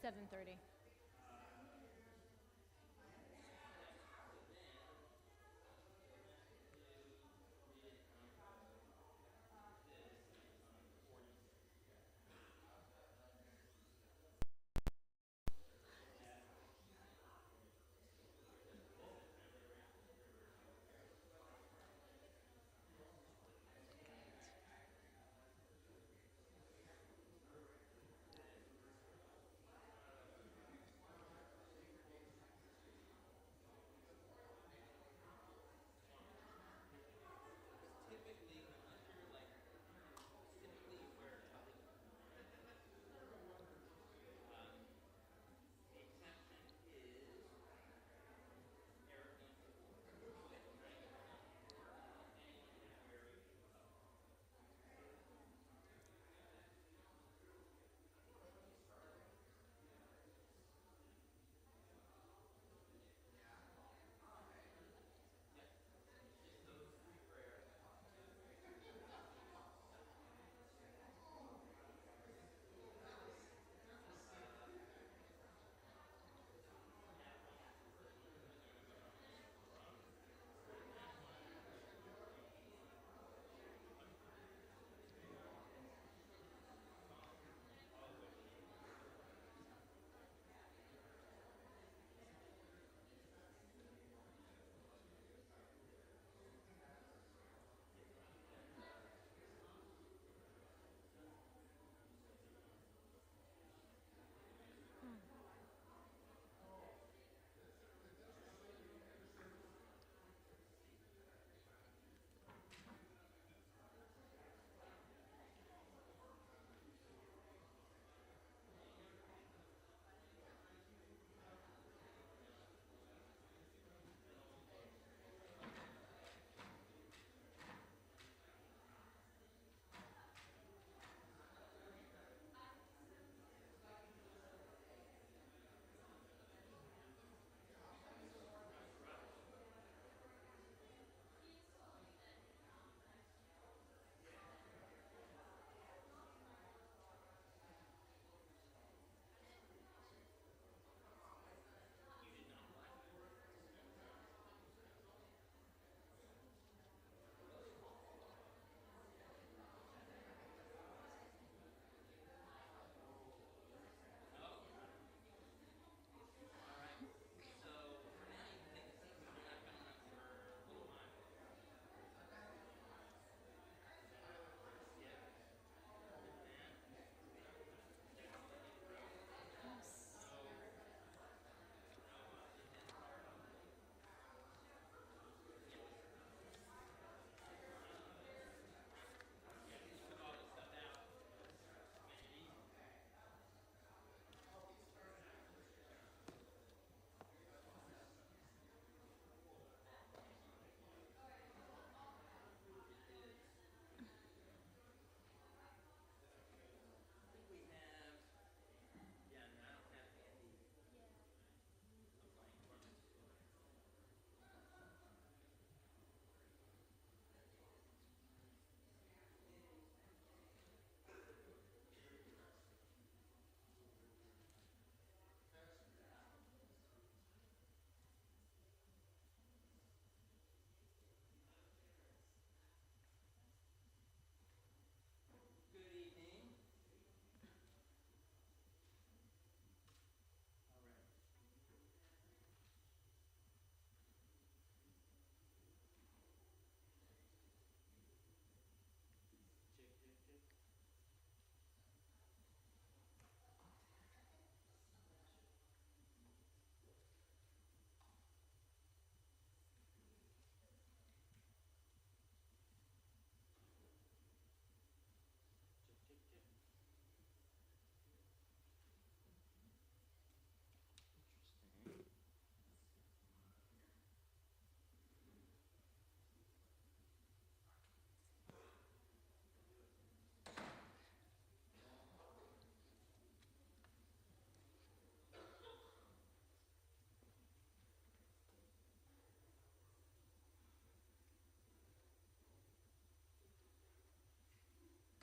7:30.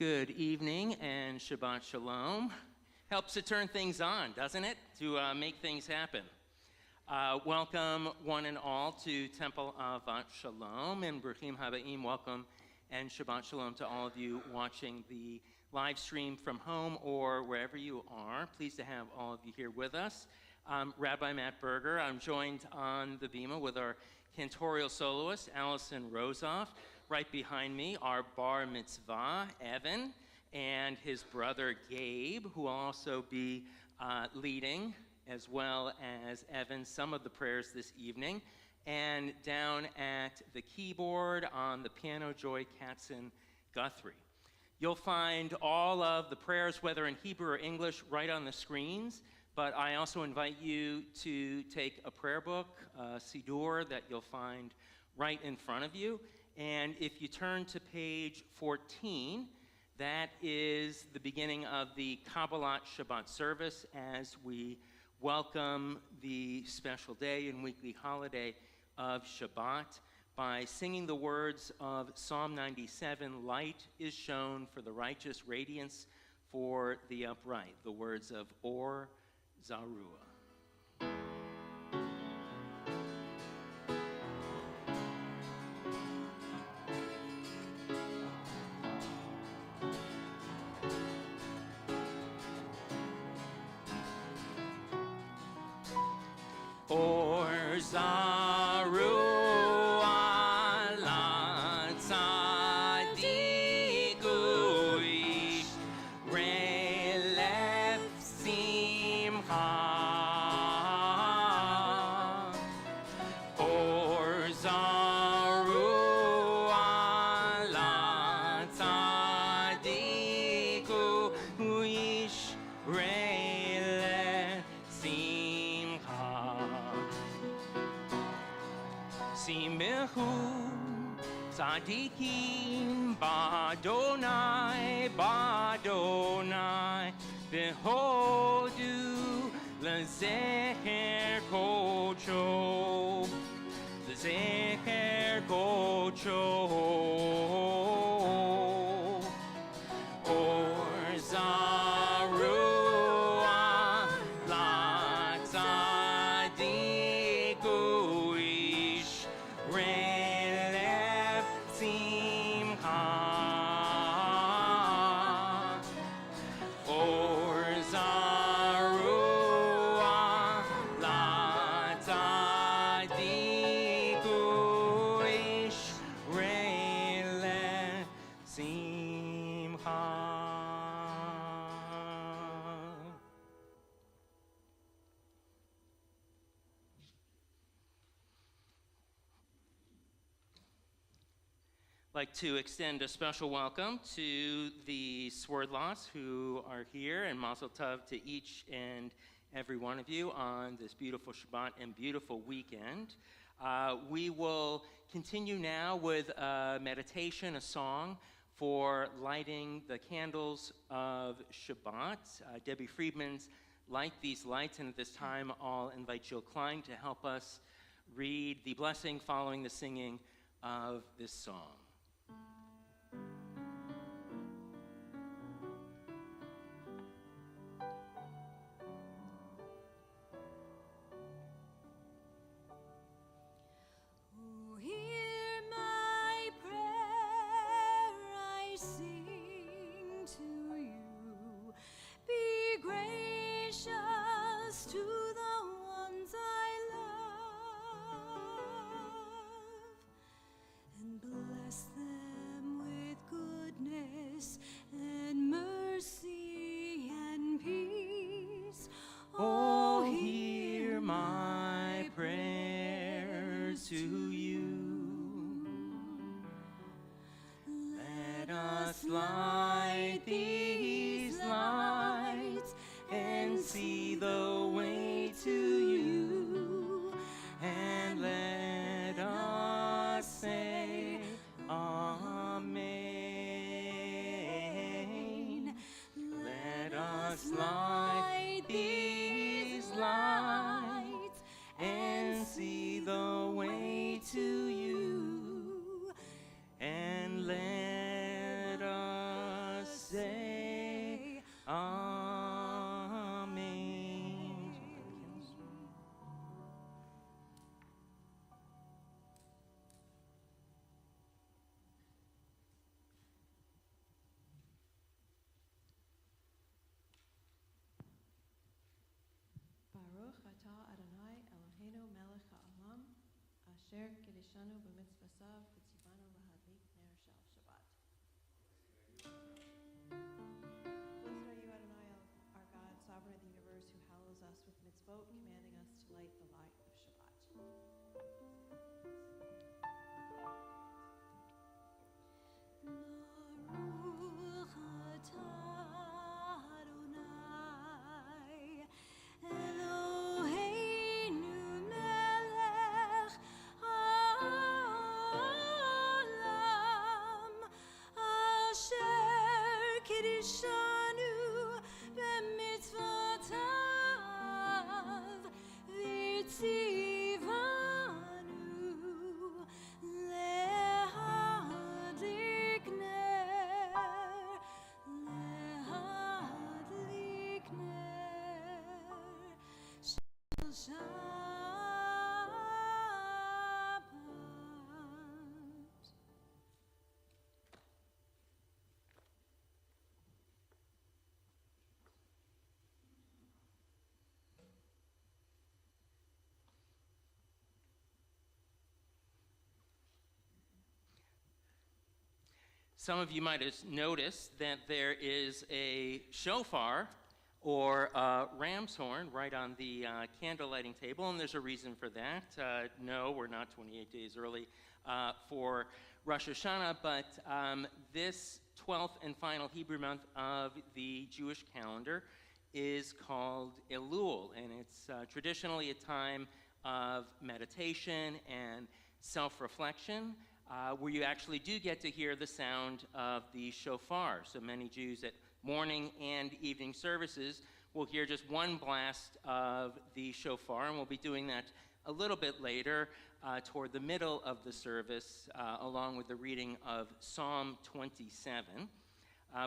Good evening and Shabbat Shalom. helps to turn things on, doesn't it? To make things happen. Welcome one and all to Temple Avat Shalom, and Bruchim Habaim, welcome and Shabbat Shalom to all of you watching the live stream from home or wherever you are. Pleased to have all of you here with us. Rabbi Matt Berger. I'm joined on the bima with our cantorial soloist, Allison Rosoff. Right behind me, our bar mitzvah, Evan, and his brother, Gabe, who will also be leading, as well as Evan, some of the prayers this evening. And down at the keyboard on the piano, Joy Katzen-Guthrie. You'll find all of the prayers, whether in Hebrew or English, right on the screens. But I also invite you to take a prayer book, a Siddur, that you'll find right in front of you. And if you turn to page 14, that is the beginning of the Kabbalat Shabbat service as we welcome the special day and weekly holiday of Shabbat by singing the words of Psalm 97, "Light is shown for the righteous, radiance for the upright," the words of Or Zarua. Or Zarua. Tzadikim b'Adonai, b'Adonai, v'hodu l'zecher kodsho, l'zecher kodsho. Or Zarua l'tzadiku ish relef simcha. Or Zarua l'tzadiku ish relef simcha. I'd like to extend a special welcome to the Swerdlots who are here, and Mazel Tov to each and every one of you on this beautiful Shabbat and beautiful weekend. We will continue now with a meditation, a song for lighting the candles of Shabbat. Debbie Friedman's Light These Lights, and at this time I'll invite Jill Klein to help us read the blessing following the singing of this song. Light these lights and see the way to you, and let us say Amen. Let us light these lights and see the way to you, and let us say Amen. Asher Kedishanu b'mitzvasav v'tzivanu lahadlik ner shel Shabbat. Blessed are you, Adonai, our God, sovereign of the universe, who hallows us with mitzvot, commanding us to light the light of Shabbat. Baruch atah Adonai Eloheinu melech haolam asher kiddushanu b'mitzvotav v'tzivanu lehadlik ner shel Shabbat. Some of you might have noticed that there is a shofar or a ram's horn right on the candle lighting table, and there's a reason for that. No, we're not 28 days early for Rosh Hashanah, but this 12th and final Hebrew month of the Jewish calendar is called Elul, and it's traditionally a time of meditation and self-reflection, where you actually do get to hear the sound of the shofar. So many Jews at morning and evening services will hear just one blast of the shofar, and we'll be doing that a little bit later toward the middle of the service, along with the reading of Psalm 27.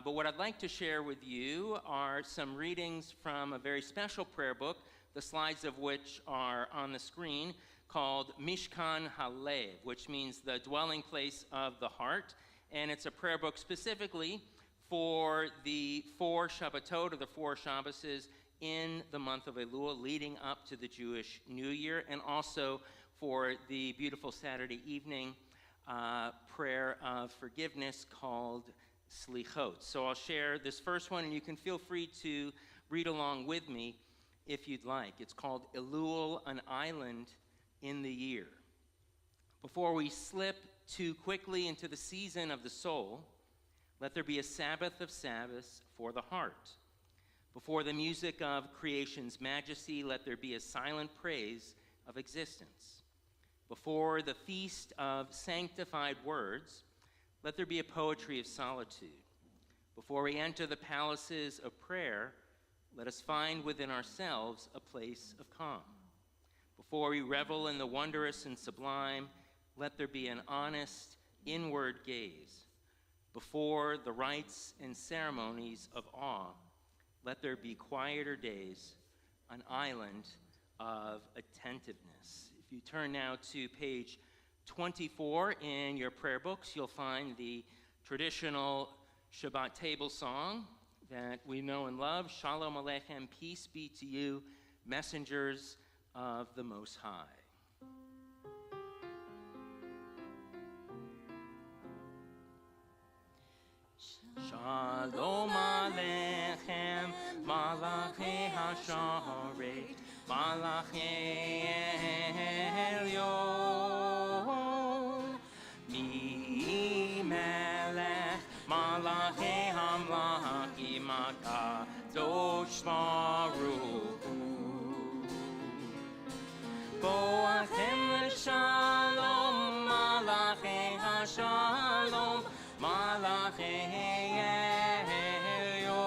But what I'd like to share with you are some readings from a very special prayer book, the slides of which are on the screen, called Mishkan Halev, which means the dwelling place of the heart. And it's a prayer book specifically for the 4 Shabbatot, or the 4 Shabbases, in the month of Elul, leading up to the Jewish New Year, and also for the beautiful Saturday evening prayer of forgiveness called Slichot. So I'll share this first one, and you can feel free to read along with me if you'd like. It's called Elul, an Island in the Year. Before we slip too quickly into the season of the soul, let there be a Sabbath of Sabbaths for the heart. Before the music of creation's majesty, let there be a silent praise of existence. Before the feast of sanctified words, let there be a poetry of solitude. Before we enter the palaces of prayer, let us find within ourselves a place of calm. Before we revel in the wondrous and sublime, let there be an honest, inward gaze. Before the rites and ceremonies of awe, let there be quieter days, an island of attentiveness. If you turn now to page 24 in your prayer books, you'll find the traditional Shabbat table song that we know and love, Shalom Aleichem, peace be to you, messengers of the Most High. Shalom Aleichem, Malachei HaSharet, Malachei Elyon, Mi Melech, Malachei Hamlachim HaKadosh Baruch Hu. Boachem l'shalom, Malachei HaShalom, Malachei Elyon.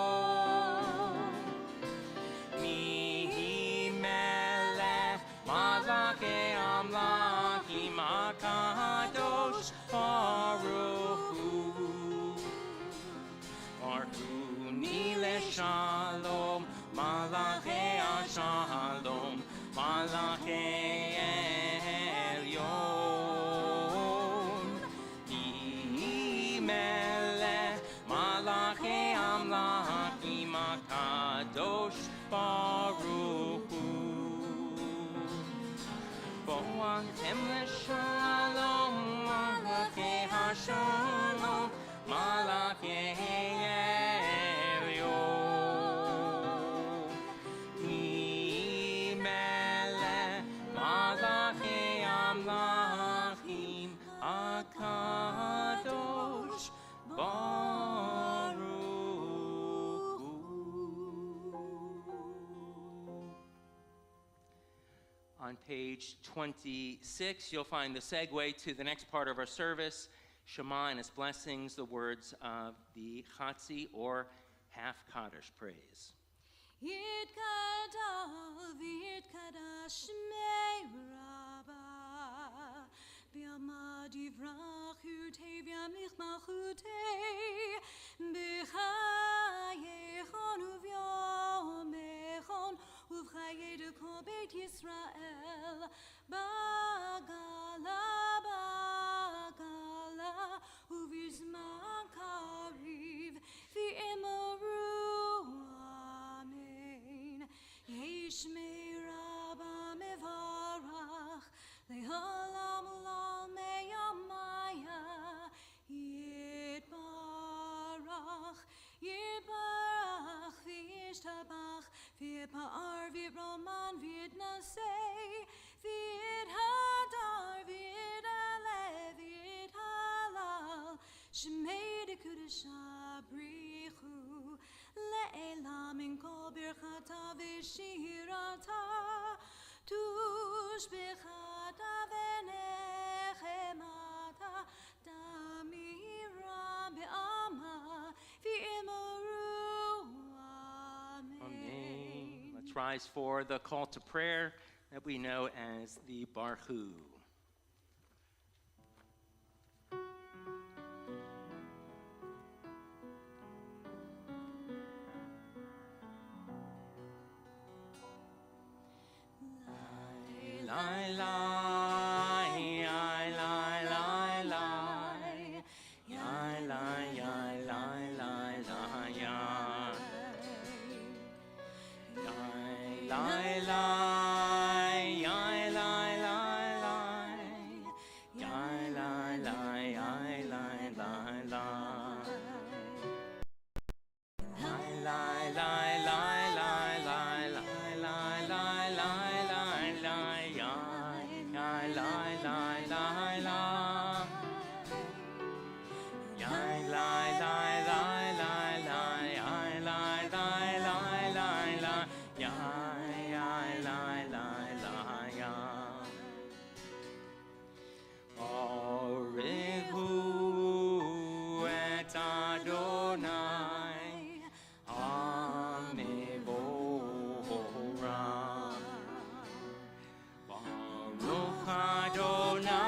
Mi Melech, Malachei Amlachim HaKadosh Baruch Hu. Barchuni l'shalom, Malachei HaShalom, Malachei Elyon. Di Melech, Malachei Amlachim HaKadosh Baruch Hu. Boachem Hem Shalom, Malachei HaShalom, Malachei Elyon. Melech Malachei Amlachim, HaKadosh Baruch Hu. On page 26, you'll find the segue to the next part of our service, Shema and its blessings, the words of the Chatzi or half Kaddish praise. Yitkadal v'yitkadash shmei Rabbah, v'yamad yivrach yurtei v'yamlich malchutei, b'chayechon uvyomechon, uv'chayei dekol beit Yisrael, bagala, bagala, uv'yizman kariv, v'emeru, amen. Yishmei Rabbah mevarach, le'olam u'lal me'yamaya, yitbarach, yitbarach, v'yishtabach, v'yipa'ar, v'yiroman, v'yitnasei, v'yithadar, v'yit'aleh, v'yithalal, shemei dekudesha brichu, le'elam in kol birchata v'shirata, tush b'chata v'nechemata, damira be'ama, v'imru, amen. Amen. Let's rise for the call to prayer that we know as the Barhu. Lai, lai, lai, lai, lai, lai. Lai, lai, lai, lai, lai, lai, lai. Lai, lai, lai, lai, lai, lai, lai. Lai, lai, lai, lai, lai, lai, lai. Lai, lai, lai, lai, lai, lai, lai, lai, lai, lai, lai, lai, lai, lai, lai, lai, lai. Lai, lai, lai, lai, lai, lai, lai, lai, lai, lai, lai. Lai, lai, lai, lai, lai. Orehu et Adonai, Amevorah. Baruch Adonai,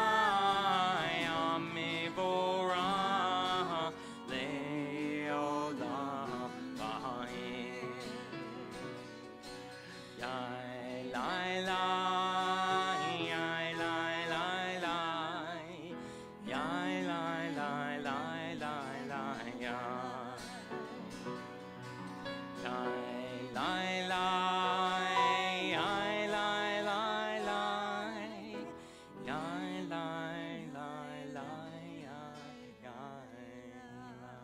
Amevorah, le'olam va'ed. Yai, lai, lai, yai, lai, lai, lai. Yai, lai, lai, lai, lai, lai, yai. Yai, lai, lai, yai, lai, lai, lai. Yai, lai, lai, lai, yai, yai, lai.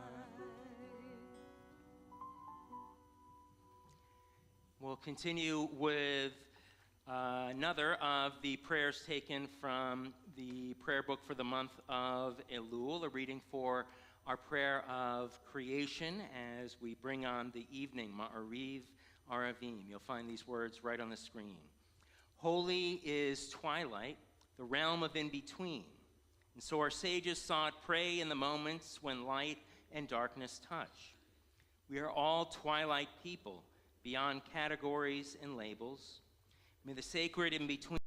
We'll continue with another of the prayers taken from the prayer book for the month of Elul, a reading for our prayer of creation as we bring on the evening, Ma'ariv Aravim. You'll find these words right on the screen. Holy is twilight, the realm of in-between. And so our sages sought pray in the moments when light and darkness touch. We are all twilight people, beyond categories and labels. May the sacred in-between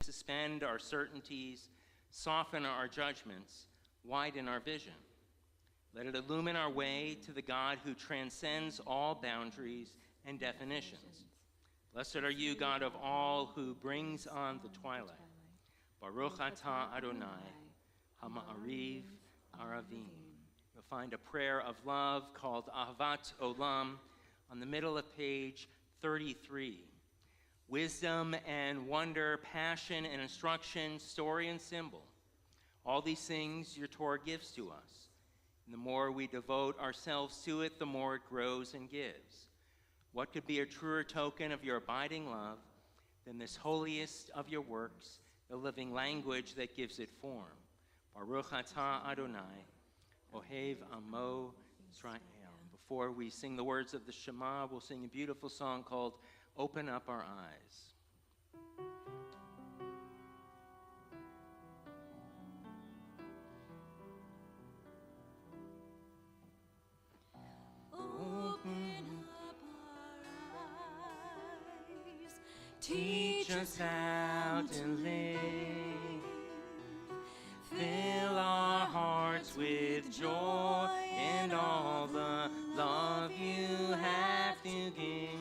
suspend our certainties, soften our judgments, widen our vision. Let it illumine our way to the God who transcends all boundaries and definitions. Blessed are you, God of all, who brings on the twilight. Baruch atah Adonai, Hama'ariv Aravim. You'll find a prayer of love called Ahavat Olam on the middle of page 33. wisdom and wonder, passion and instruction, story and symbol. All these things your Torah gives to us. And the more we devote ourselves to it, the more it grows and gives. What could be a truer token of your abiding love than this holiest of your works, the living language that gives it form? Baruch atah Adonai, Ohev Amo Israel. Before we sing the words of the Shema, we'll sing a beautiful song called Open Up Our Eyes. Teach us how to live. Fill our hearts with joy and all the love you have to give.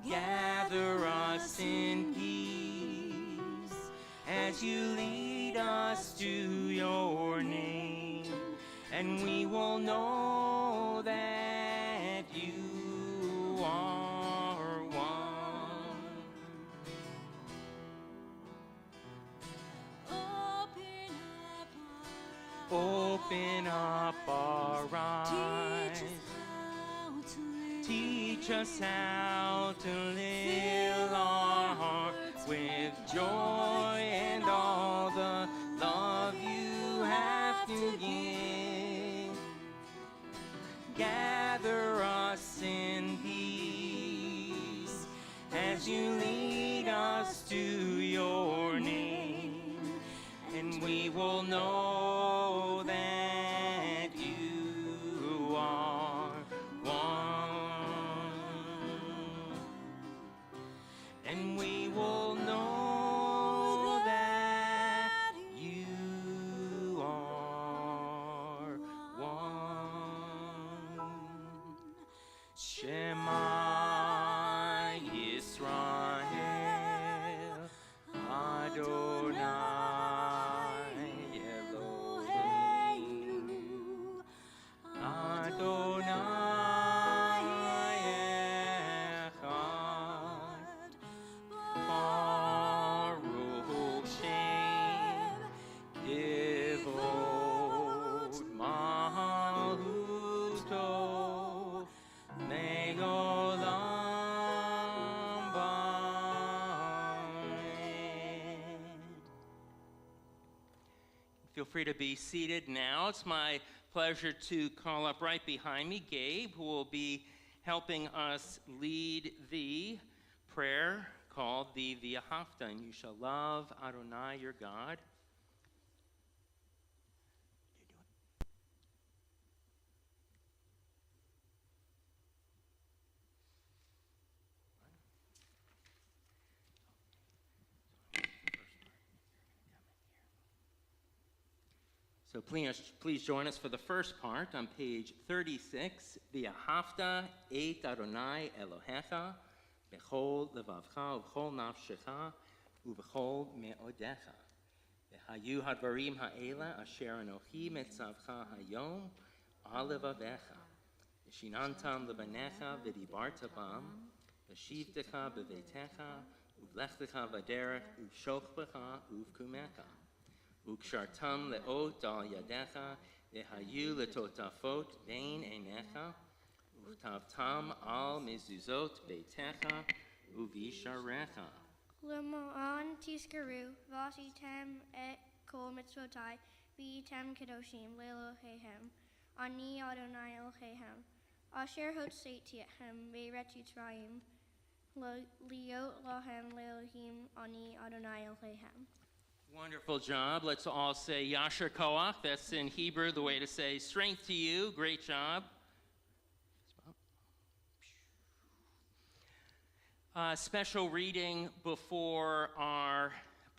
Gather us in peace as you lead us to your name, and we will know that you are. Open up our eyes. Teach us how to live our hearts with joy and all the love you have to give. Gather us in peace as you lead us to your name, and we will know that you are one, and we will know that you are one. Shema Yisrael Adonai. Feel free to be seated now. It's my pleasure to call up right behind me Gabe, who will be helping us lead the prayer called the V'ahavta, and you shall love Adonai your God. So please join us for the first part on page 36. V'ahavta et Adonai Elohecha b'chol levavcha u'b'chol nafshecha u'b'chol me'odecha. V'hayu hadvarim ha'ela asher anochi metzavcha hayom al levavecha. V'shinantam lebanecha v'dibarta bam v'shivtecha b'veitecha u'vlechtecha v'derech u'shochbecha u'vkumecha. Ukshartam leot al yadecha, vehayu letotafot bein einecha, uktavtam al mezuzot beitecha, uvisharecha. Lemoan tiskaru, vasitem et kol mitzvotai, v'item kedoshim le'Elohehem, ani Adonai Elohehem, asher hotzetihem ve'ret Yitzrayim, liot lahem le'Elohim, ani Adonai Elohehem. Wonderful job. Let's all say Yasher Koach. That's in Hebrew the way to say strength to you. Great job. Special reading before our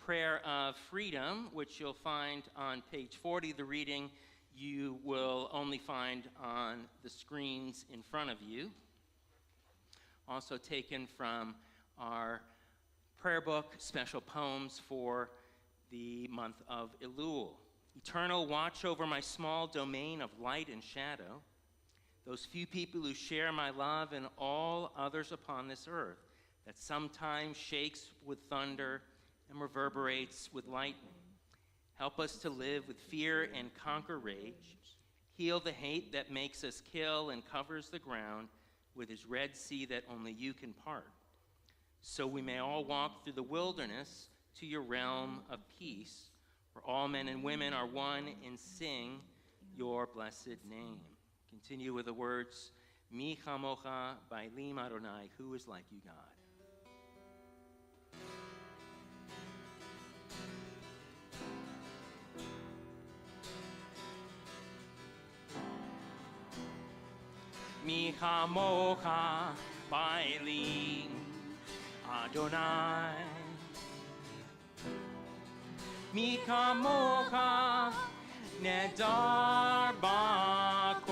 prayer of freedom, which you'll find on page 40. The reading you will only find on the screens in front of you. Also taken from our prayer book, Special Poems for the month of Elul. Eternal, watch over my small domain of light and shadow, those few people who share my love and all others upon this earth. that sometimes shakes with thunder and reverberates with lightning. Help us to live with fear and conquer rage. Heal the hate that makes us kill and covers the ground with his Red Sea that only you can part. So we may all walk through the wilderness to your realm of peace, where all men and women are one, and sing your blessed name. Continue with the words, Mi chamocha ba'elim Adonai, who is like you, God. Mi chamocha ba'elim Adonai. Mi kamocha nedar ba'kodesh.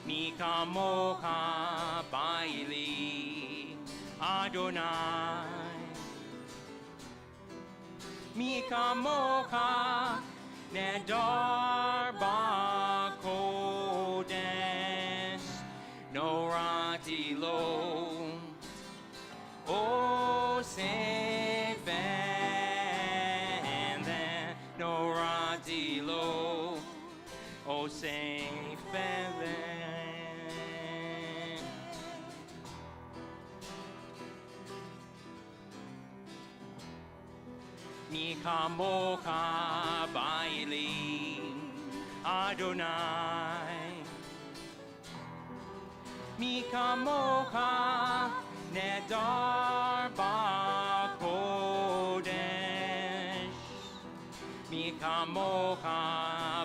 Mi kamocha ba'elim Adonai. Mi kamocha nedar ba'kodesh. No rati lo, oh say felen. No rati lo, oh say felen. Mi kamocha ba'elim Adonai. Mi kamocha nedar ba'kodesh. Mi kamocha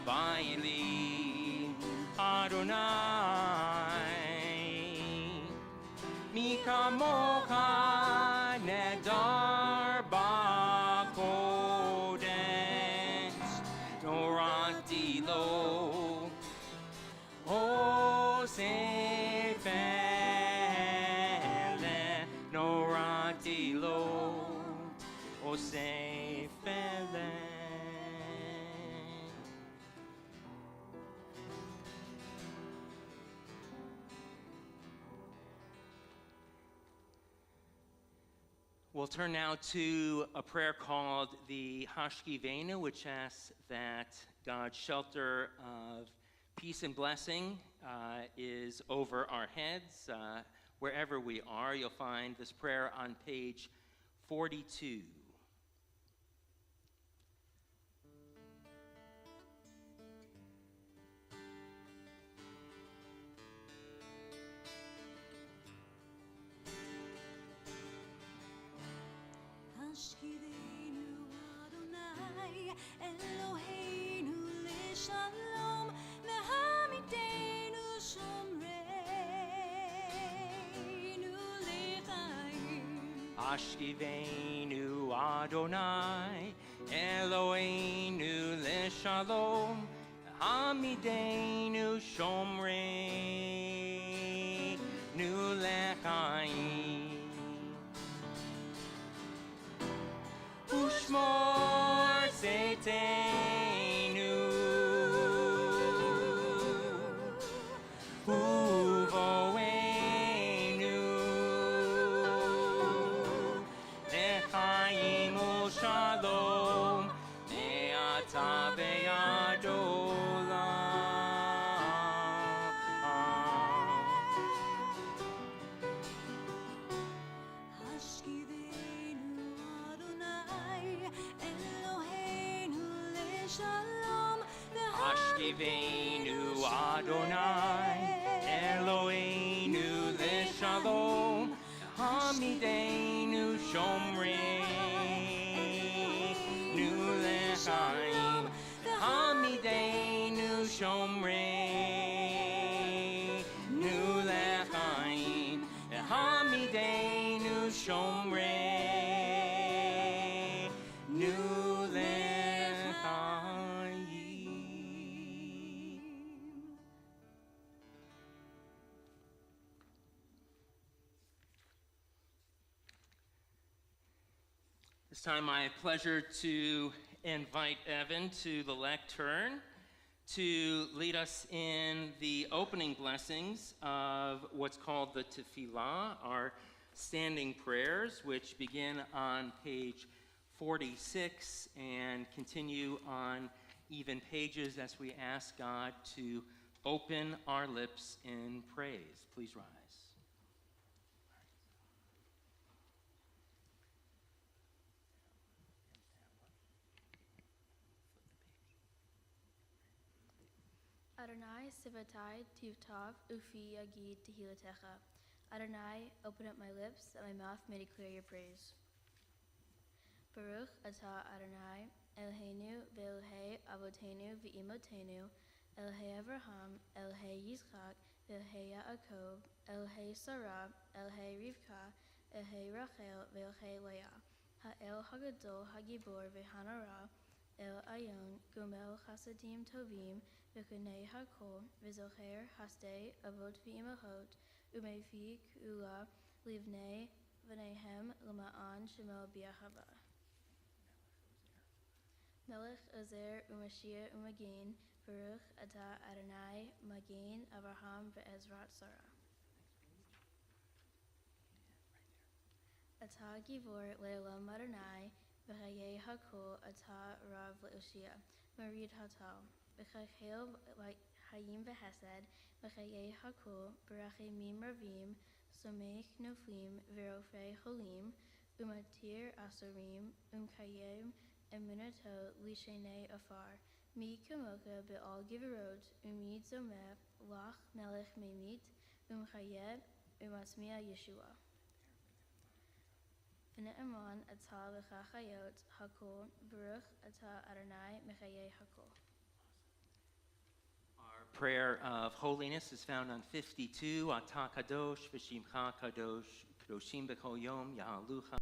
ba'elim Adonai. Mi kamocha nedar ba'kodesh. No rati lo, oh say no rati lo, o say felen. We'll turn now to a prayer called the Hashkivenu, which asks that God's shelter of peace and blessing is over our heads. Wherever we are, you'll find this prayer on page 42. Hashkivenu Adonai, Eloheinu leShalom, ve'hamidenu shomreinu lechaim. Hashkivenu Adonai, Eloheinu leShalom, ve'hamidenu shomreinu lechaim. Ushmor seitenu, uvoenu, lechaim u'shalom, me'ata ve'ad olam. Hashkivenu Adonai, Eloheinu leShalom, Hashkivenu Adonai, Eloheinu leShalom, hamidenu shomreinu lechaim, hamidenu shomreinu lechaim, hamidenu shomreinu lechaim. This time, my pleasure to invite Evan to the lectern to lead us in the opening blessings of what's called the Tefillah, our standing prayers, which begin on page 46 and continue on even pages as we ask God to open our lips in praise. Please rise. Adonai sivatai tivtav ufi yagid tehilatecha. Adonai, open up my lips, that my mouth may declare your praise. Baruch atah Adonai, Eloheinu ve'Elohei avotenu ve'imotenu, Elohei Avraham, Elohei Yitzchak, Elohei Yaakov, Elohei Sarah, Elohei Rivka, Elohei Rachel ve'Elohei Leah, Ha'el Hagadol Hagibor ve'Hanara, El Ayon Gomel Chasadim Tovim ve'Kunei Hakol ve'Zocher Hasdei Avot ve'Imachot u'Mevi Kula Livnei v'Nehem L'Ma'an Shemo B'Yahava. Melech Ozer u'Mashiach u'Magin Baruch atah Adonai Magin Avraham ve'Ezrat Sarah. Atah Givor Le'olam Adonai v'Chayei Hakol atah Rav Le'Oshia Marid Hatal v'Chaychel Hayim v'Hesed v'Chayei Hakol B'Rachimim Ravim Somech Noflim v'Rofei Holim u'Matir Asurim u'Mkayem Emunato Lishenei Afar Mi Kamoka Be'al Giverot Umid Zomeh Lach Melech Memit Umchayeb Umasmia Yeshua V'ne'eman atah v'chachayot Hakol Baruch atah Adonai Mechayei Hakol. Our prayer of holiness is found on 52. Atah kadosh v'shimcha kadosh kadoshim b'kol yom yahalucha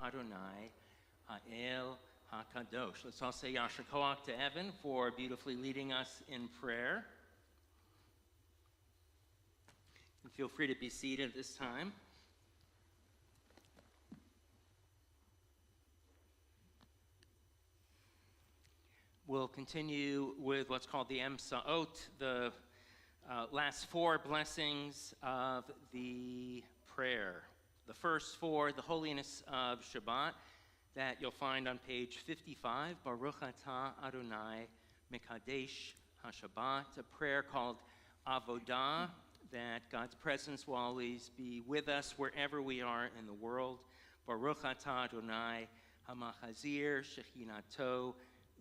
Adonai ha'el ha'kadosh. Let's all say Yasher Koach to Evan for beautifully leading us in prayer. And feel free to be seated at this time. We'll continue with what's called the Emsaot, the last four blessings of the prayer. The first four, the holiness of Shabbat, that you'll find on page 55, Baruch atah Adonai Mekadesh HaShabbat, a prayer called Avodah, that God's presence will always be with us wherever we are in the world. Baruch atah Adonai HaMachazir Shechinato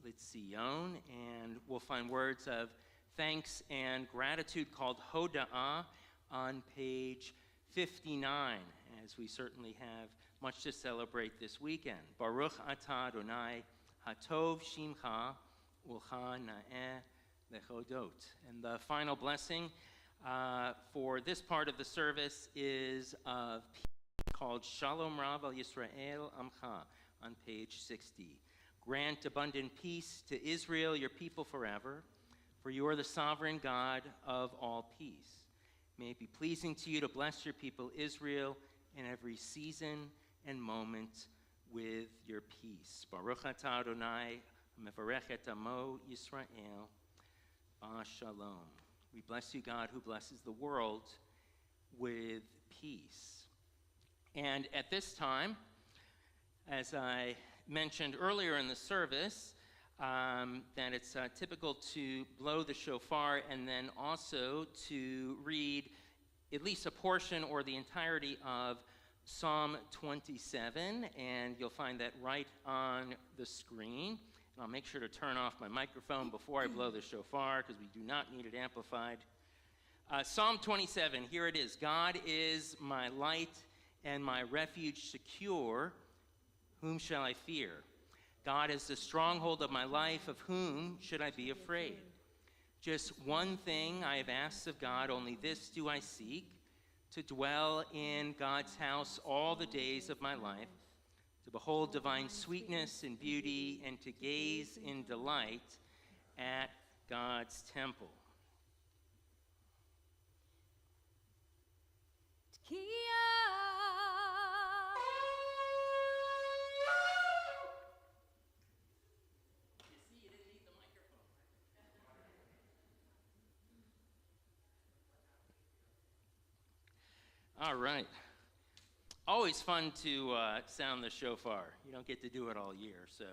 Litzion, and we'll find words of thanks and gratitude called Hoda'ah on page 59, as we certainly have much to celebrate this weekend. Baruch atah Adonai Hatov Shimcha Ulcha Na'eh Lechodot. And the final blessing for this part of the service is of peace, called Shalom Rav al Yisrael Amcha on page 60. Grant abundant peace to Israel, your people forever, for you are the sovereign God of all peace. May it be pleasing to you to bless your people Israel in every season and moment with your peace. Baruch atah Adonai mevarech et amo Yisrael b'shalom. We bless you, God, who blesses the world with peace. And at this time, as I mentioned earlier in the service, that it's typical to blow the shofar and then also to read at least a portion or the entirety of Psalm 27, and you'll find that right on the screen. And I'll make sure to turn off my microphone before I blow the shofar, because we do not need it amplified. Psalm 27, here it is. God is my light and my refuge secure. Whom shall I fear? God is the stronghold of my life. Of whom should I be afraid? Just one thing I have asked of God, only this do I seek, to dwell in God's house all the days of my life, to behold divine sweetness and beauty, and to gaze in delight at God's temple. All right. Always fun to sound the shofar. You don't get to do it all year, so.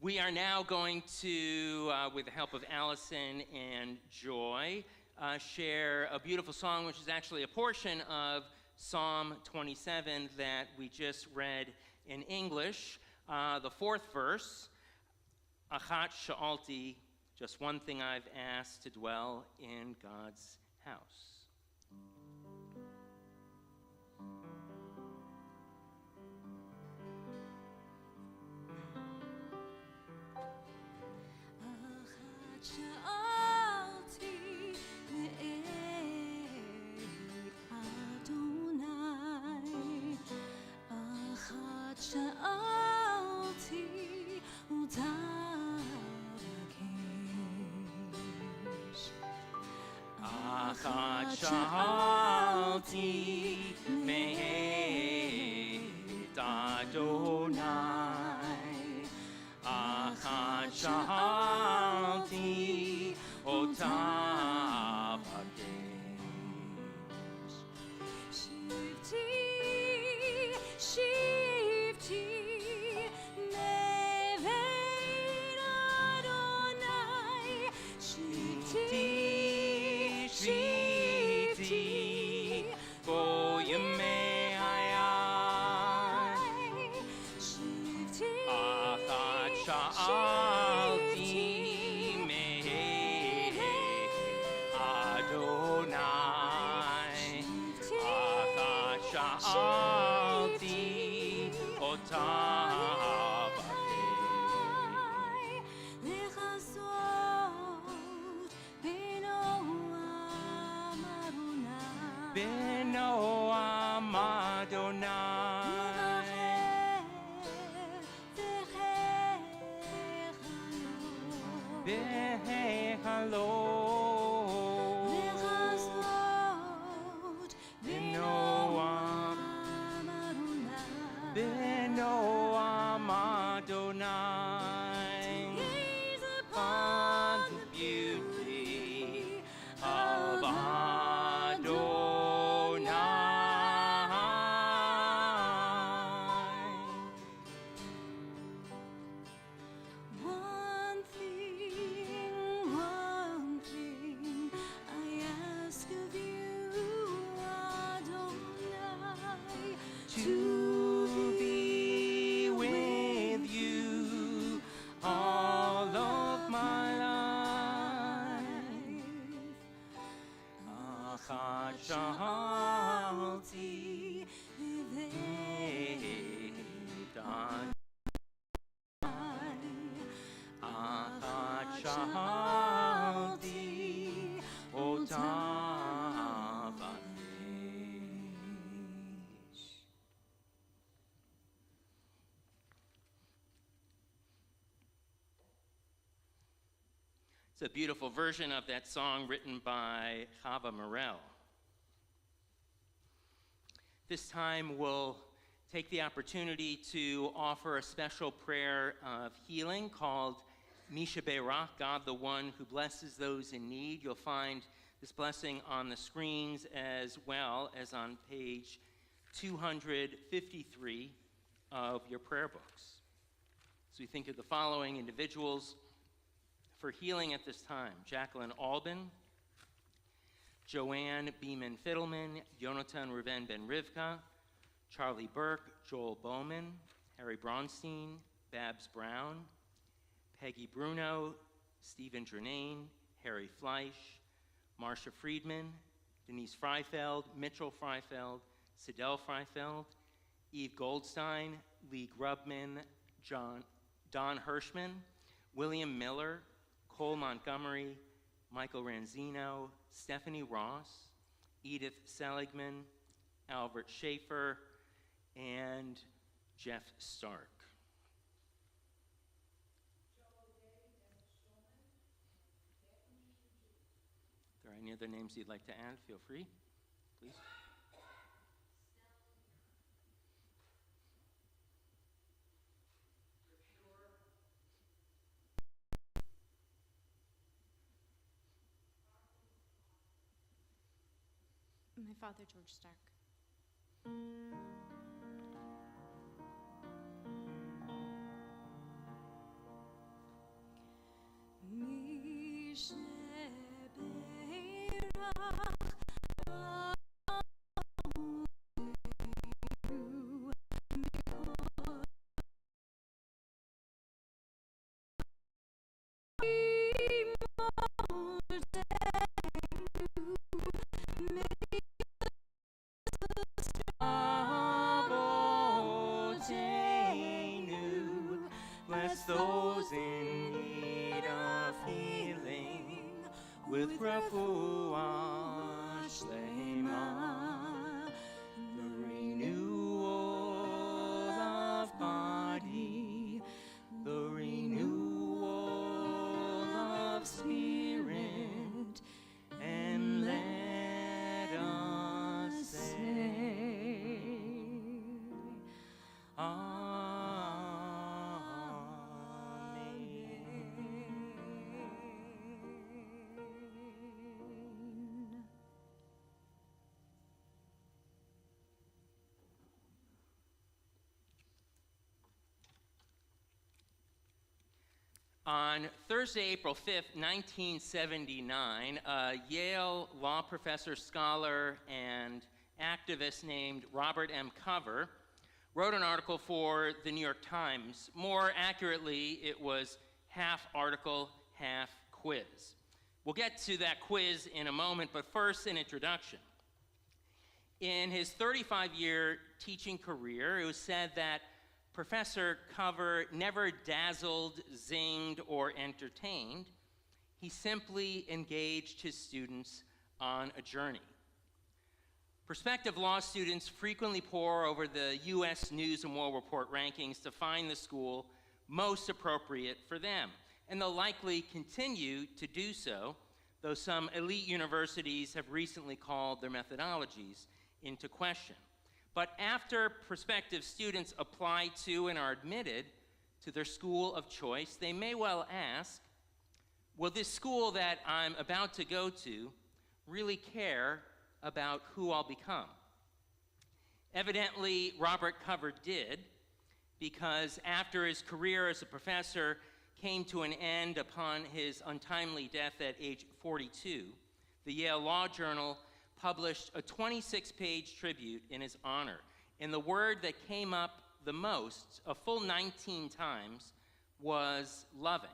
We are now going to, with the help of Allison and Joy, share a beautiful song, which is actually a portion of Psalm 27 that we just read in English. The fourth verse, Achat Sha'alti, just one thing I've asked, to dwell in God's house. שאלתי לאדוני, אחת שאלתי אותה בקש. אחת שאלתי מאת אדוני, אחת שאלתי אותה בקש. שבתי מבין אדוני, שבתי כל ימי חיי, אחת שאלתי מאת אדוני, אחת שאלתי אותה לכסות בנועם אדוני, בנועם אדוני, בהיכלו, לכסות בנועם, בנועם אדוני. Gaze upon upon the the beauty of Adonai. One thing I ask of you, Adonai, To be with you all of my life. Achat sha'alti v'et Achat sha'alti אותה בקש. It's a beautiful version of that song written by Chava Morel. This time we'll take the opportunity to offer a special prayer of healing called Misha Beirach, God the one who blesses those in need. You'll find this blessing on the screens as well as on page 253 of your prayer books. So we think of the following individuals for healing at this time: Jacqueline Albin, Joanne Beeman Fiddleman, Yonatan Ruven Ben Rivka, Charlie Burke, Joel Bowman, Harry Bronstein, Babs Brown, Peggy Bruno, Stephen Drenane, Harry Fleisch, Marcia Friedman, Denise Freifeld, Mitchell Freifeld, Sidel Freifeld, Eve Goldstein, Lee Grubman, Don Hirschman, William Miller, Cole Montgomery, Michael Ranzino, Stephanie Ross, Edith Seligman, Albert Schaefer, and Jeff Stark. If there are any other names you'd like to add, feel free, please. My father, George Stark. Bless those in need of healing with refuah shlema, the renewal of body, the renewal of spirit, and let us say, On Thursday, April 5th, 1979, a Yale law professor, scholar, and activist named Robert M. Cover wrote an article for the New York Times. More accurately, it was half article, half quiz. We'll get to that quiz in a moment, but first, an introduction. In his 35-year teaching career, it was said that Professor Cover never dazzled, zinged, or entertained. He simply engaged his students on a journey. Prospective law students frequently pore over the U.S. News and World Report rankings to find the school most appropriate for them, and they'll likely continue to do so, though some elite universities have recently called their methodologies into question. But after prospective students apply to and are admitted to their school of choice, they may well ask, will this school that I'm about to go to really care about who I'll become? Evidently, Robert Cover did, because after his career as a professor came to an end upon his untimely death at age 42, the Yale Law Journal published a 26-page tribute in his honor. And the word that came up the most, a full 19 times, was loving.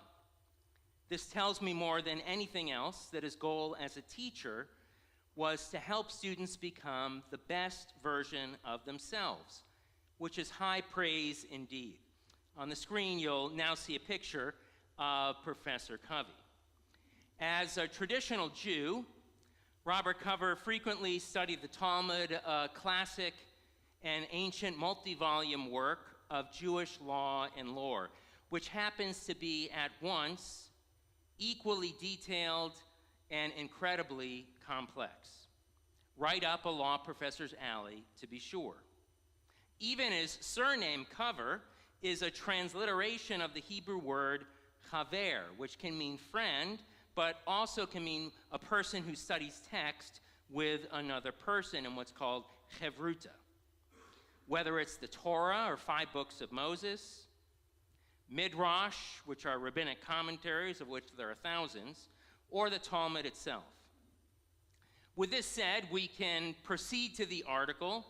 This tells me more than anything else that his goal as a teacher was to help students become the best version of themselves, which is high praise indeed. On the screen, you'll now see a picture of Professor Covey. As a traditional Jew, Robert Cover frequently studied the Talmud, a classic and ancient multi-volume work of Jewish law and lore, which happens to be at once equally detailed and incredibly complex. Right up a law professor's alley, to be sure. Even his surname, Cover, is a transliteration of the Hebrew word chaver, which can mean friend, but also can mean a person who studies text with another person in what's called chevruta. Whether it's the Torah, or 5 books of Moses, Midrash, which are rabbinic commentaries, of which there are thousands, or the Talmud itself. With this said, we can proceed to the article,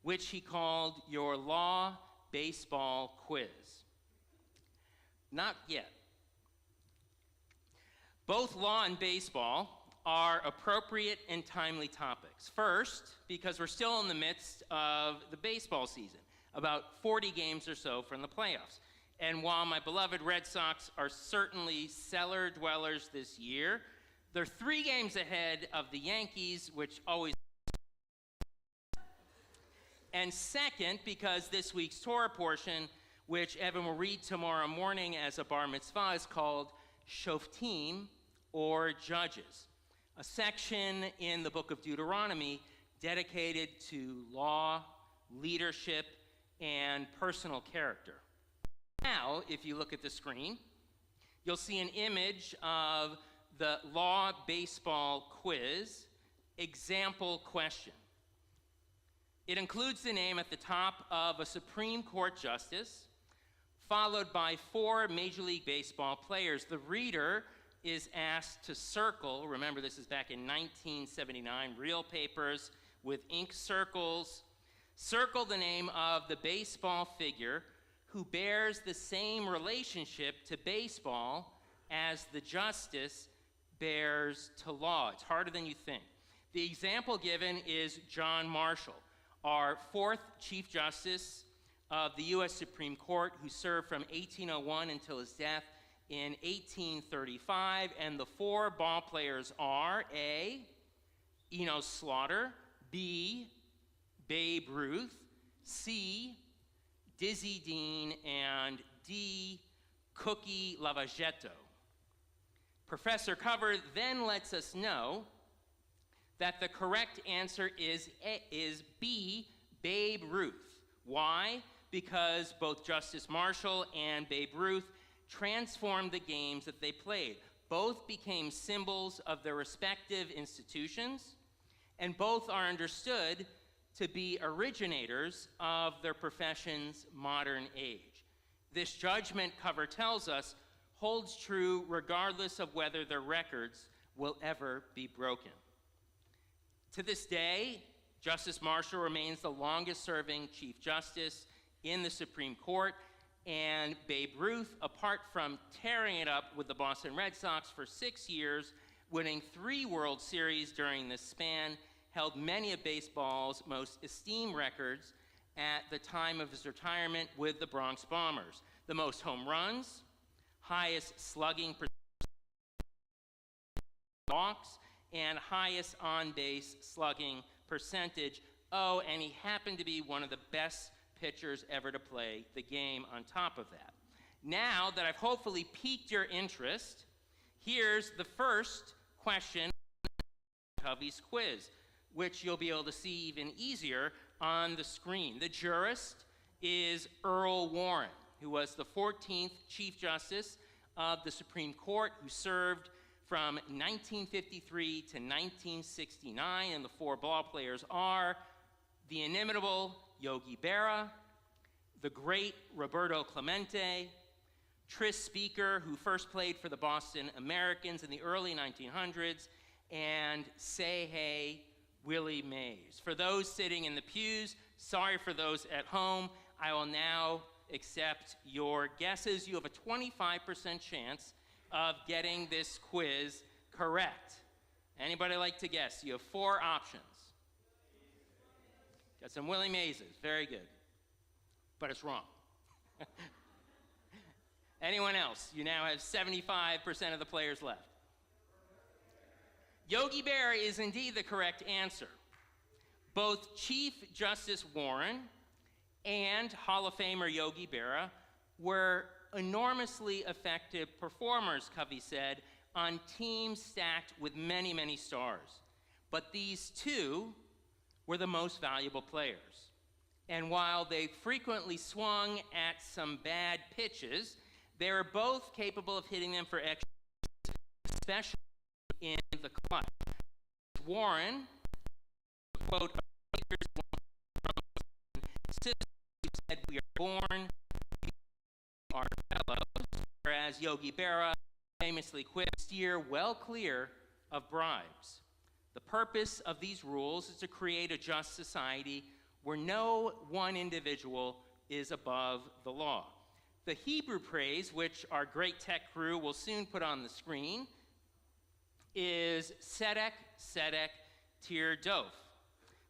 which he called Your Law Baseball Quiz. Not yet. Both law and baseball are appropriate and timely topics. First, because we're still in the midst of the baseball season, about 40 games or so from the playoffs. And while my beloved Red Sox are certainly cellar dwellers this year, they're 3 games ahead of the Yankees, which always... And second, because this week's Torah portion, which Evan will read tomorrow morning as a bar mitzvah, is called Shoftim, or Judges, a section in the book of Deuteronomy dedicated to law, leadership, and personal character. Now, if you look at the screen, you'll see an image of the law baseball quiz example question. It includes the name at the top of a Supreme Court justice, followed by 4 Major League Baseball players. The reader is asked to circle, remember this is back in 1979, real papers with ink circles, circle the name of the baseball figure who bears the same relationship to baseball as the justice bears to law. It's harder than you think. The example given is John Marshall, our 4th Chief Justice of the U.S. Supreme Court, who served from 1801 until his death in 1835. And the 4 ball players are A, Enos Slaughter, B, Babe Ruth, C, Dizzy Dean, and D, Cookie Lavagetto. Professor Cover then lets us know that the correct answer is B, Babe Ruth. Why? Because both Justice Marshall and Babe Ruth transformed the games that they played. Both became symbols of their respective institutions, and both are understood to be originators of their profession's modern age. This judgment, Cover tells us, holds true regardless of whether their records will ever be broken. To this day, Justice Marshall remains the longest-serving Chief Justice in the Supreme Court, and Babe Ruth, apart from tearing it up with the Boston Red Sox for 6 years, winning 3 World Series during this span, held many of baseball's most esteemed records at the time of his retirement with the Bronx Bombers. The most home runs, highest slugging percentage, walks, and highest on-base slugging percentage. Oh, and he happened to be one of the best pitchers ever to play the game on top of that. Now that I've hopefully piqued your interest, here's the first question of Covey's quiz, which you'll be able to see even easier on the screen. The jurist is Earl Warren, who was the 14th Chief Justice of the Supreme Court, who served from 1953 to 1969, and the 4 ball players are the inimitable Yogi Berra, the great Roberto Clemente, Tris Speaker, who first played for the Boston Americans in the early 1900s, and Say Hey Willie Mays. For those sitting in the pews, sorry for those at home, I will now accept your guesses. You have a 25% chance of getting this quiz correct. Anybody like to guess? You have 4 options. Got some Willie Mazes, very good. But it's wrong. Anyone else? You now have 75% of the players left. Yogi Berra is indeed the correct answer. Both Chief Justice Warren and Hall of Famer Yogi Berra were enormously effective performers, Covey said, on teams stacked with many, many stars. But these 2 were the most valuable players. And while they frequently swung at some bad pitches, they were both capable of hitting them for extra, especially in the clutch. Warren, quote, who said, "We are born, we are fellows," whereas Yogi Berra famously quit, steer well clear of bribes. The purpose of these rules is to create a just society where no one individual is above the law. The Hebrew praise, which our great tech crew will soon put on the screen, is Tzedek, Tzedek, Tirdof.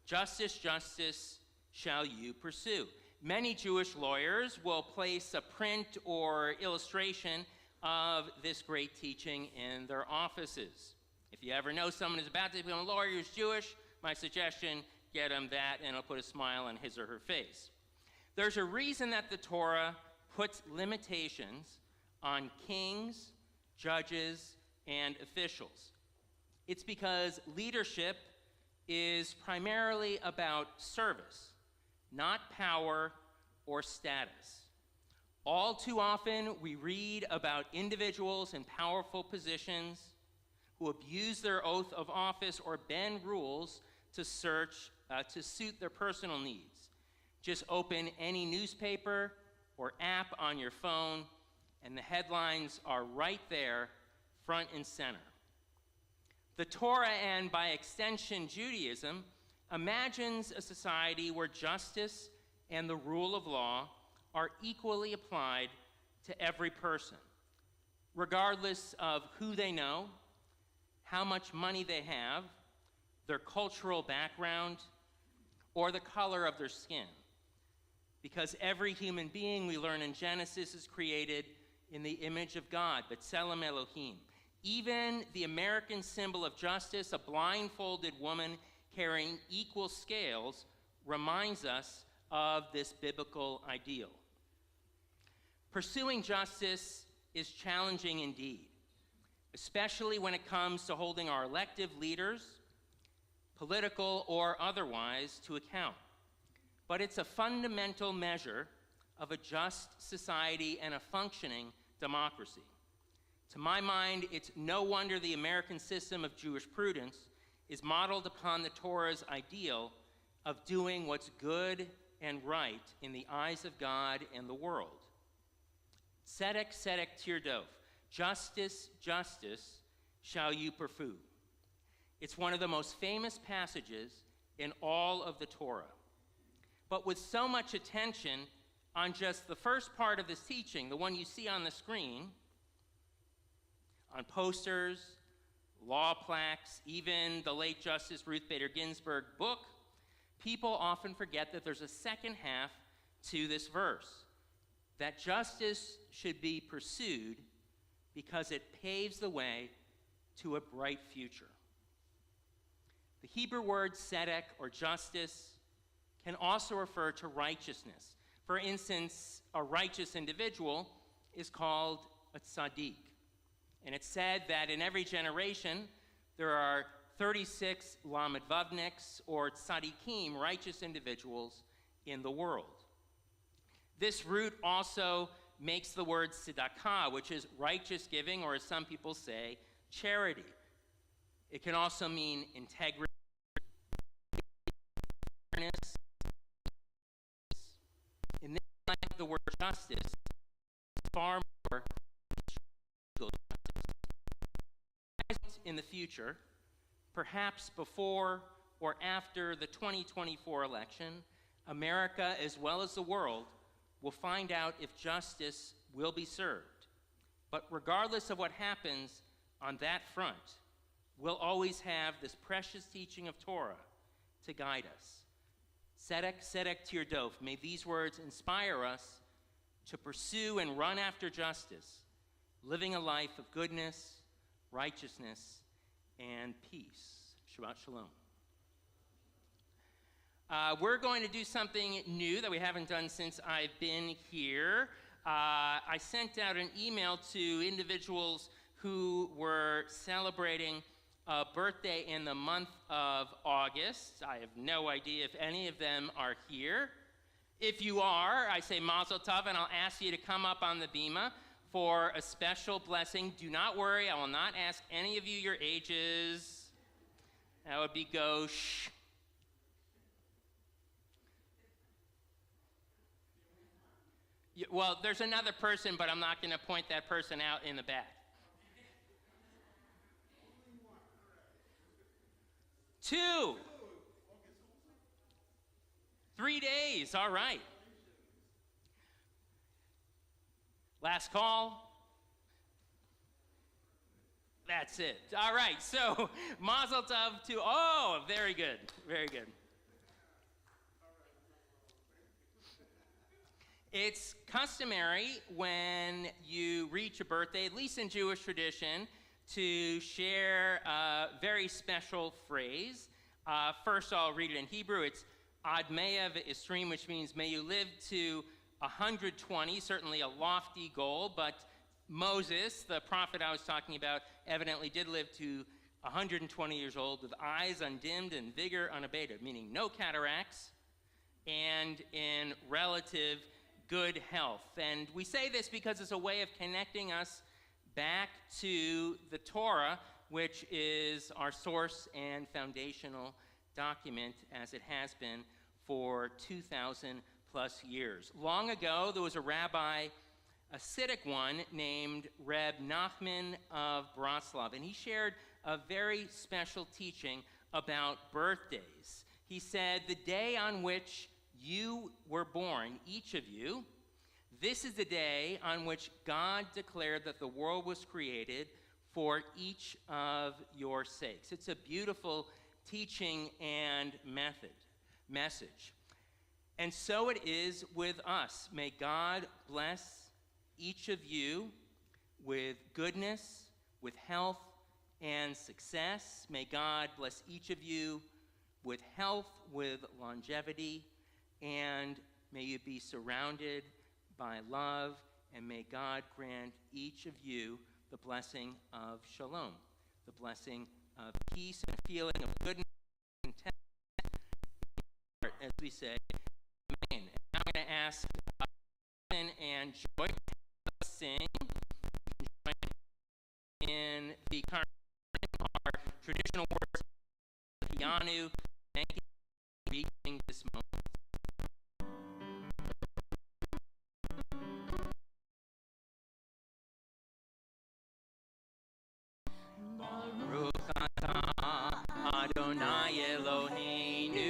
Justice, justice shall you pursue. Many Jewish lawyers will place a print or illustration of this great teaching in their offices. If you ever know someone who's about to become a lawyer who's Jewish, my suggestion, get him that and it'll put a smile on his or her face. There's a reason that the Torah puts limitations on kings, judges, and officials. It's because leadership is primarily about service, not power or status. All too often, we read about individuals in powerful positions who abuse their oath of office or bend rules to suit their personal needs. Just open any newspaper or app on your phone, and the headlines are right there, front and center. The Torah, and by extension Judaism, imagines a society where justice and the rule of law are equally applied to every person, regardless of who they know, how much money they have, their cultural background, or the color of their skin. Because every human being, we learn in Genesis, is created in the image of God, B'Tselem Elohim. Even the American symbol of justice, a blindfolded woman carrying equal scales, reminds us of this biblical ideal. Pursuing justice is challenging indeed, especially when it comes to holding our elected leaders, political or otherwise, to account. But it's a fundamental measure of a just society and a functioning democracy. To my mind, it's no wonder the American system of Jewish prudence is modeled upon the Torah's ideal of doing what's good and right in the eyes of God and the world. Tzedek, tzedek tirdof. Justice, justice shall you pursue. It's one of the most famous passages in all of the Torah. But with so much attention on just the first part of this teaching, the one you see on the screen, on posters, law plaques, even the late Justice Ruth Bader Ginsburg book, people often forget that there's a second half to this verse, that justice should be pursued because it paves the way to a bright future. The Hebrew word tzedek, or justice, can also refer to righteousness. For instance, a righteous individual is called a tzaddik. And it's said that in every generation, there are 36 lamed vavniks, or tzaddikim, righteous individuals in the world. This root also makes the word tzedakah, which is righteous giving, or as some people say, charity. It can also mean integrity, fairness. In this life, the word justice is far more legal justice. In the future, perhaps before or after the 2024 election, America, as well as the world, will find out if justice will be served. But regardless of what happens on that front, we'll always have this precious teaching of Torah to guide us. Tzedek, tzedek tirdof. May these words inspire us to pursue and run after justice, living a life of goodness, righteousness, and peace. Shabbat shalom. We're going to do something new that we haven't done since I've been here. I sent out an email to individuals who were celebrating a birthday in the month of August. I have no idea if any of them are here. If you are, I say mazel tov, and I'll ask you to come up on the bima for a special blessing. Do not worry, I will not ask any of you your ages. That would be gauche. Well, there's another person, but I'm not going to point that person out in the back. 2. 3 days, all right. Last call. That's it. All right, so mazel tov to, oh, very good, very good. It's customary when you reach a birthday, at least in Jewish tradition, to share a very special phrase. First, I'll read it in Hebrew. It's Ad Mea V'Isrim, which means may you live to 120, certainly a lofty goal, but Moses, the prophet I was talking about, evidently did live to 120 years old with eyes undimmed and vigor unabated, meaning no cataracts and in relative good health. And we say this because it's a way of connecting us back to the Torah, which is our source and foundational document as it has been for 2,000 plus years. Long ago, there was a rabbi, a Siddiq one, named Reb Nachman of Breslov, and he shared a very special teaching about birthdays. He said, the day on which you were born, each of you, this is the day on which God declared that the world was created for each of your sakes. It's a beautiful teaching and message. And so it is with us. May God bless each of you with goodness, with health, and success. May God bless each of you with health, with longevity, and may you be surrounded by love, and may God grant each of you the blessing of shalom, the blessing of peace and feeling of goodness and contentment, as we say, amen. And now I'm going to ask Austin and Joy to sing in the congregation our traditional words of Yanu. Thank you for reaching this moment. Baruch atah Adonai Eloheinu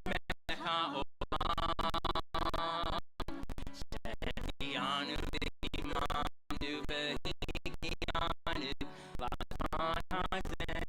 melech haolam she'ehiyanu v'imanu v'higiyanu l'zman hazeh.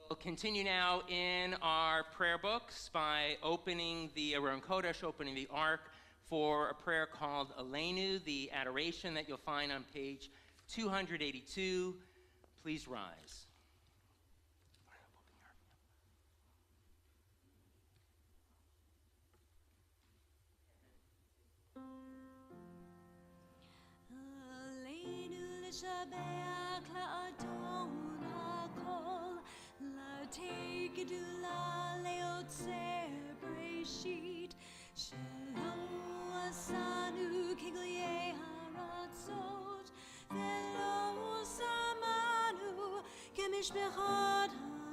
We'll continue now in our prayer books by opening the Aron Kodesh, opening the Ark for a prayer called Aleinu, the adoration that you'll find on page 282. Please rise. Aleinu l'shabeach la'adon ha'kol, la'tei gedula le'otzer breshit, shelo asanu kiglayei haratzot, ve'lo samanu kemishbechot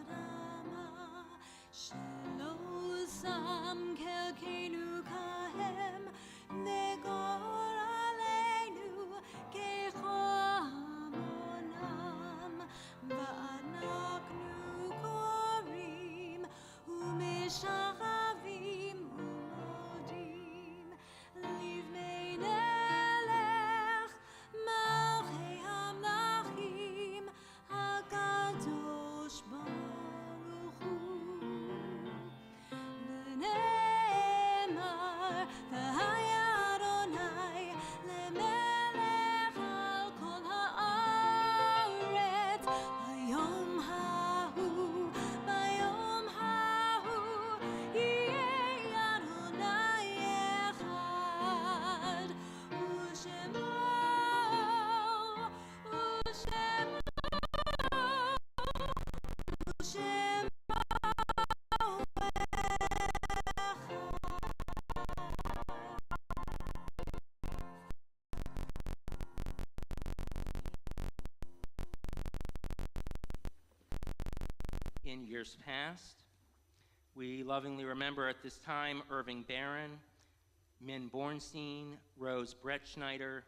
ha'adama, shelo sam kelkeinu kahem, negor aleinu kechamonam, va'anaknu korim u'misharavim u'modim livnei melech malchei hamlachim hakadosh baruch hu. V'ne'emar v'haya Adonai lemelech al kol ha'aretz bayom hahu yeh Adonai echad u'shemo In years past, we lovingly remember at this time Irving Barron, Min Bornstein, Rose Brettschneider,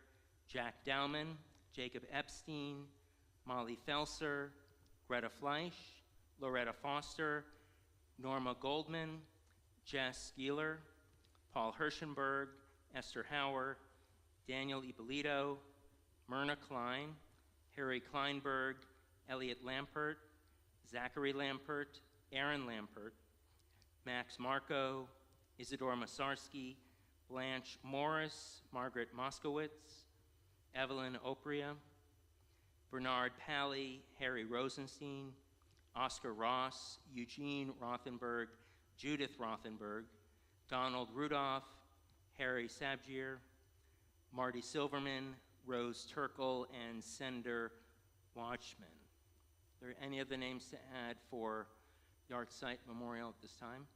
Jack Dowman, Jacob Epstein, Molly Felser, Greta Fleisch, Loretta Foster, Norma Goldman, Jess Gieler, Paul Hirschenberg, Esther Hauer, Daniel Ippolito, Myrna Klein, Harry Kleinberg, Elliot Lampert, Zachary Lampert, Aaron Lampert, Max Marco, Isidore Masarski, Blanche Morris, Margaret Moskowitz, Evelyn Opria, Bernard Pally, Harry Rosenstein, Oscar Ross, Eugene Rothenberg, Judith Rothenberg, Donald Rudolph, Harry Sabgier, Marty Silverman, Rose Turkle, and Sender Watchman. Are there any other names to add for Yahrzeit Memorial at this time?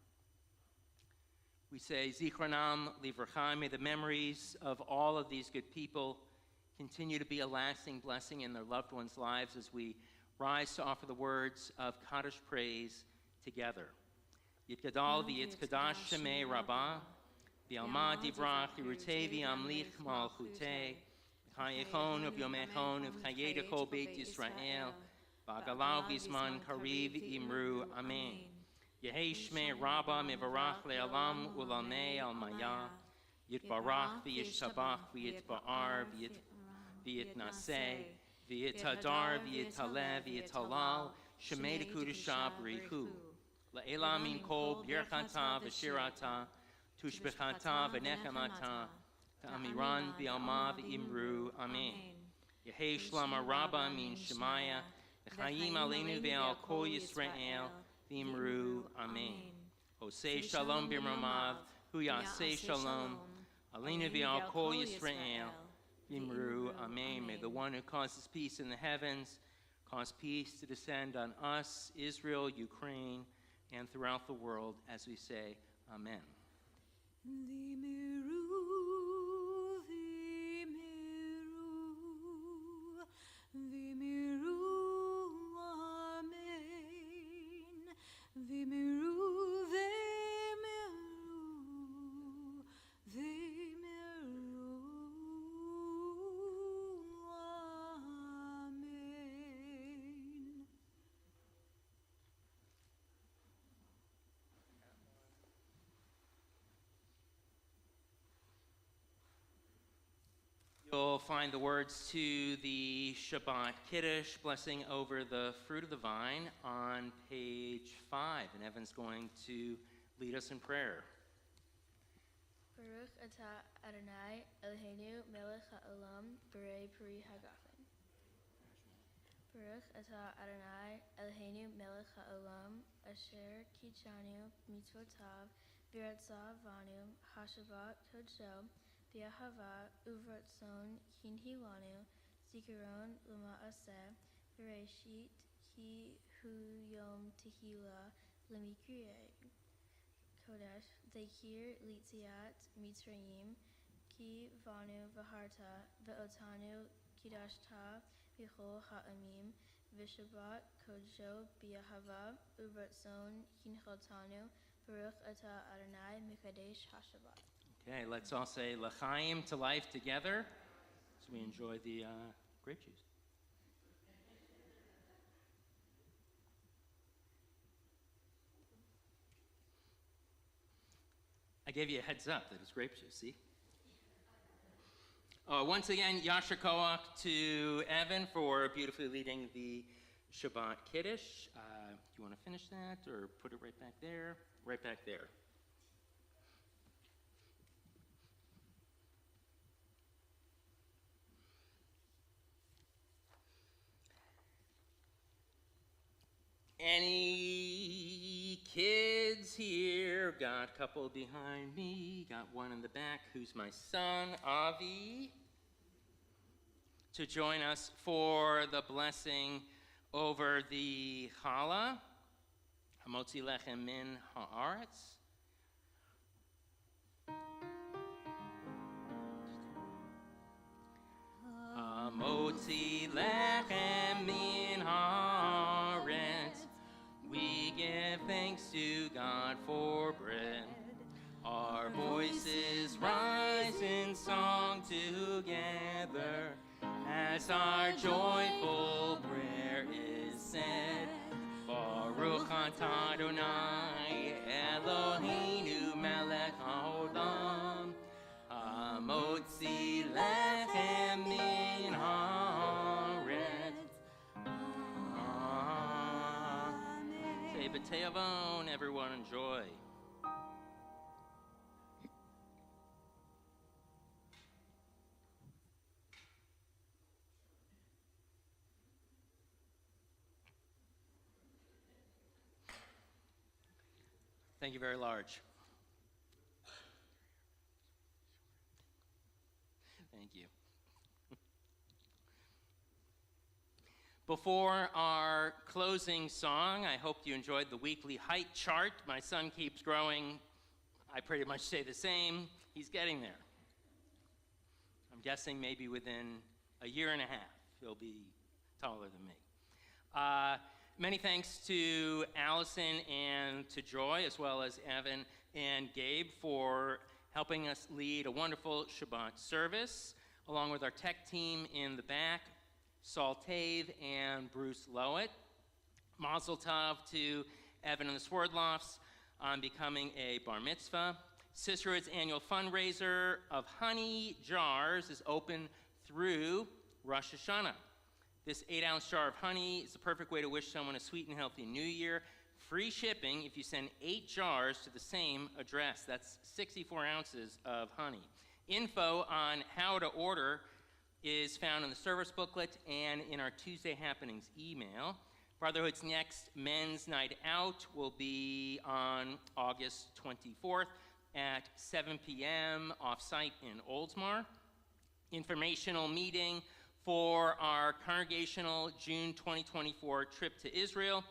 We say, Zichronam Livracha, may the memories of all of these good people continue to be a lasting blessing in their loved ones' lives as we rise to offer the words of Kaddish praise together. Yitgadal v'yitkadash shemei rabbah, v'alma divrach yirutei v'amlich malchutei, v'chayechon v'yomechon v'chayedecho beit Yisrael, v'agalau v'zman kariv imru amen. Yehei shmei rabbah mevarach le'alam ulanei al-maya, yitbarach v'yishtabach v'yitba'ar v'yitnaseh, v'yitadar v'yitaleh v'yitalal, shemei dekudashah b'richu. La'ela min kol birchata v'shirata, tushbechata v'nechamata, ta'amiran v'alma v'imru, amen. Yehei shlama rabba min shemaya, v'chayim aleinu ve'al kol Yisrael, v'imru, amen. Hosei shalom b'mromav, hu yaseh shalom, aleinu ve'al kol Yisrael, v'imru, amen. May the one who causes peace in the heavens cause peace to descend on us, Israel, Ukraine, and throughout the world, as we say, amen. You'll find the words to the Shabbat Kiddush, blessing over the fruit of the vine, on page 5. And Evan's going to lead us in prayer. Baruch atah Adonai Eloheinu melech ha'olam b'rei peri hagafen. Baruch atah Adonai Eloheinu melech ha'olam asher kichanu mitzvotav v'ratzah vanu hashavat kodsho v'yahava uvratzon kinhilanu zikaron l'ma'aseh v'reishit ki hu yom tehila l'mikriyeh kodesh zekir litziat mitzrayim ki vanu v'harta v'otanu kidashta v'chol ha'amim v'shabbat kodsho b'yahava uvratzon kinchaltanu baruch atah Adonai mekadesh ha'shabbat. Okay, let's all say l'chaim, to life, together, as we enjoy the grape juice. I gave you a heads up that it's grape juice, see? Once again, Yasher Koach to Evan for beautifully leading the Shabbat Kiddush. Do you want to finish that or put it right back there? Right back there. Any kids here? Got a couple behind me. Got one in the back. Who's my son, Avi? To join us for the blessing over the challah, Hamotzi Lechem Min Haaretz. Hamotzi Lechem Min Haaretz. We give thanks to God for bread. Our voices rise in song together as our joyful prayer is said. Baruch atah Adonai Eloheinu melech haolam, hamotzi lechem min haaretz. Say b'te'avon, everyone enjoy. Thank you very large. Thank you. Before our closing song, I hope you enjoyed the weekly height chart. My son keeps growing. I pretty much stay the same. He's getting there. I'm guessing maybe within a year and a half, he'll be taller than me. Many thanks to Allison and to Joy, as well as Evan and Gabe, for helping us lead a wonderful Shabbat service, along with our tech team in the back, Saul Tave and Bruce Lowett. Mazel tov to Evan and the Swordlofts on becoming a bar mitzvah. Sisterhood's annual fundraiser of honey jars is open through Rosh Hashanah. This 8-ounce jar of honey is the perfect way to wish someone a sweet and healthy new year. Free shipping if you send 8 jars to the same address. That's 64 ounces of honey. Info on how to order is found in the service booklet and in our Tuesday Happenings email. Brotherhood's next men's night out will be on August 24th at 7 p.m. off-site in Oldsmar. Informational meeting for our congregational June 2024 trip to Israel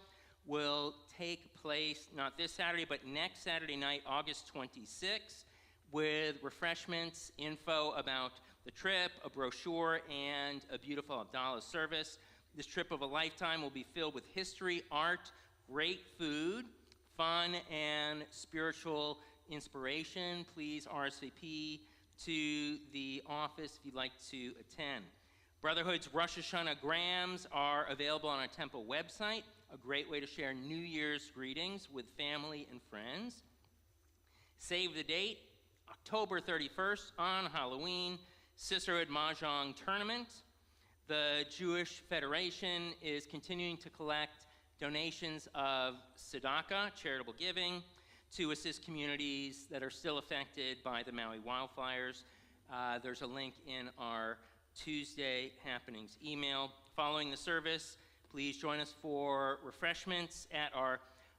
will take place not this Saturday, but next Saturday night, August 26th, with refreshments, info about the trip, a brochure, and a beautiful Abdallah service. This trip of a lifetime will be filled with history, art, great food, fun, and spiritual inspiration. Please RSVP to the office if you'd like to attend. Brotherhood's Rosh Hashanah grams are available on our temple website, a great way to share New Year's greetings with family and friends. Save the date, October 31st on Halloween, Sisterhood Mahjong Tournament. The Jewish Federation is continuing to collect donations of tzedakah, charitable giving, to assist communities that are still affected by the Maui wildfires. There's a link in our Tuesday Happenings email. Following the service, please join us for refreshments at our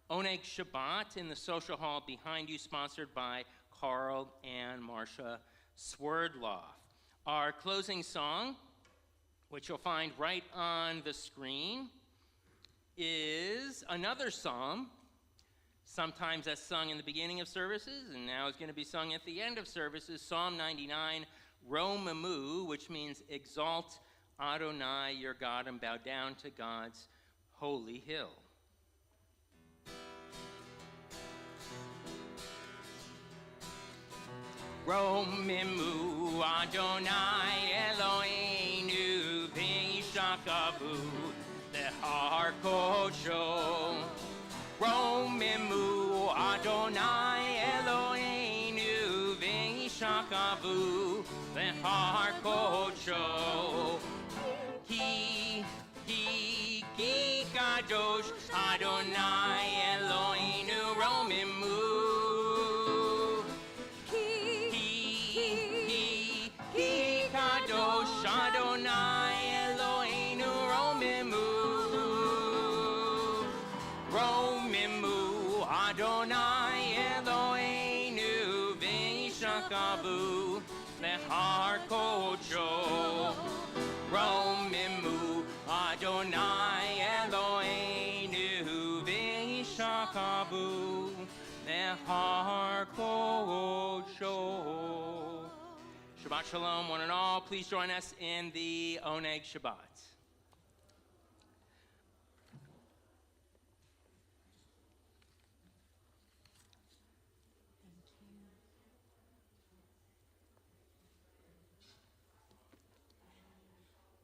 Oneg Shabbat in the social hall behind you, sponsored by Carl and Marcia Swerdloff. Our closing song, which you'll find right on the screen, is another psalm. Sometimes that's sung in the beginning of services, and now it's going to be sung at the end of services. Psalm 99, Romemu, which means exalt Adonai your God and bow down to God's holy hill. Romemu Adonai Eloheinu v'yishakavu lehar kodsho. Romemu Adonai Eloheinu v'yishakavu lehar kodsho. Ki kadosh Adonai Eloheinu Romemu. Adonai Eloheinu Romemu. Romemu Adonai Eloheinu v'yishakavu lehar kodsho. Romemu Adonai Eloheinu v'yishakavu lehar kodsho. Shabbat Shalom, one and all. Please join us in the Oneg Shabbat.